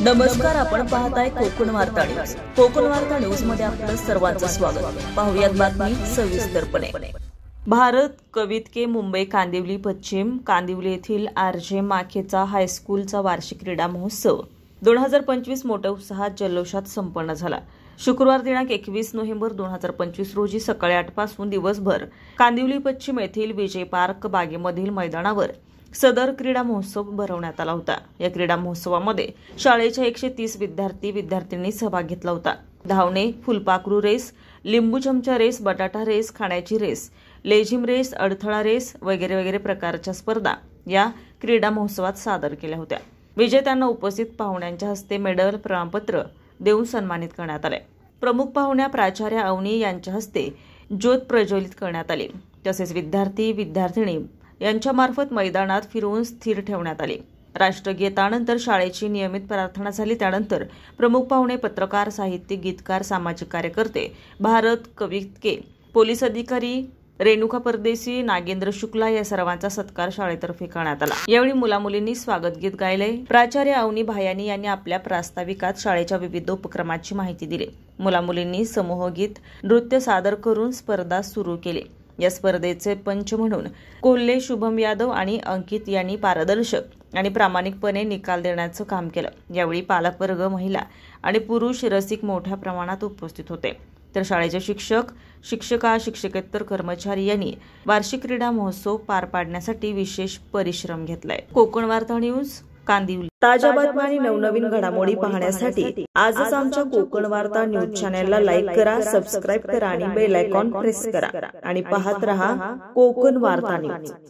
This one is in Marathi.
नमस्कार, आपण पाहताय कोकण वार्ता न्यूज। कोकण वार्ता न्यूज मध्ये आपलं सर्वांचं स्वागत। पाहुयात बातमी सविस्तरपणे। भारत कवितके मुंबई कांदिवली पश्चिम कांदिवली येथील आरजे माखेचा हायस्कूलचा वार्षिक क्रीडा महोत्सव 2025 मोठ्या उत्साहात जल्लोषात संपन्न झाला। शुक्रवार दिनांक 21 नोव्हेंबर 2025 रोजी सकाळी 8 पासून दिवसभर कांदिवली पश्चिम येथील विजय पार्क बागेमधील मैदानावर सदर क्रीडा महोत्सव भरवण्यात आला होता। या क्रीडा महोत्सवामध्ये शाळेच्या 130 विद्यार्थी-विद्यार्थिनींनी सहभाग घेतला होता। धावणे, फुलपाखरू रेस, लिंबू चमचा रेस, बटाटा रेस, खाण्याची रेस, लेझिम रेस, अडथळा रेस वगैरे वगैरे प्रकारच्या स्पर्धा या क्रीडा महोत्सवात सादर केल्या होत्या। विजेत्यांना उपस्थित पाहुण्यांच्या हस्ते मेडल, प्रमाणपत्र देऊन सन्मानित करण्यात आले। प्रमुख पाहुण्या प्राचार्य अवनी यांच्या हस्ते ज्योत प्रज्वलित करण्यात आली। तसेच विद्यार्थी-विद्यार्थिनी यांच्यामार्फत मैदानात फिरवून स्थिर ठेवण्यात आले। राष्ट्रगीतानंतर शाळेची नियमित प्रार्थना झाली। त्यानंतर प्रमुख पाहुणे पत्रकार, साहित्यिक, गीतकार, सामाजिक कार्यकर्ते, भारत कवितके, पोलीस अधिकारी रेणुका परदेशी, नागेंद्र शुक्ला या सर्वांचा सत्कार शाळेतर्फे करण्यात आला। यावेळी मुलामुलींनी स्वागत गीत गायले। प्राचार्य अवनी भायानी यांनी आपल्या प्रास्ताविकात शाळेच्या विविध उपक्रमांची माहिती दिली। मुलामुलींनी समूहगीत, नृत्य सादर करून स्पर्धा सुरू केली। या स्पर्धेचे पंच म्हणून कोल्हे शुभम यादव आणि अंकित यांनी पारदर्शक आणि प्रामाणिकपणे निकाल देण्याचं काम केलं। यावेळी पालकवर्ग, महिला आणि पुरुष रसिक मोठ्या प्रमाणात उपस्थित होते। तर शाळेचे शिक्षक, शिक्षिका, शिक्षकेतर कर्मचारी यांनी वार्षिक क्रीडा महोत्सव पार पाडण्यासाठी विशेष परिश्रम घेतलाय। कोकण वार्ता न्यूज, कांदिवली। ताज्या बातम्या आणि नवनवीन घडामोडी पाहण्यासाठी आजच आमच्या कोकण वार्ता न्यूज चॅनलला लाईक करा, सबस्क्राइब करा आणि बेल आयकॉन प्रेस करा आणि पाहत रहा कोकण वार्ता न्यूज।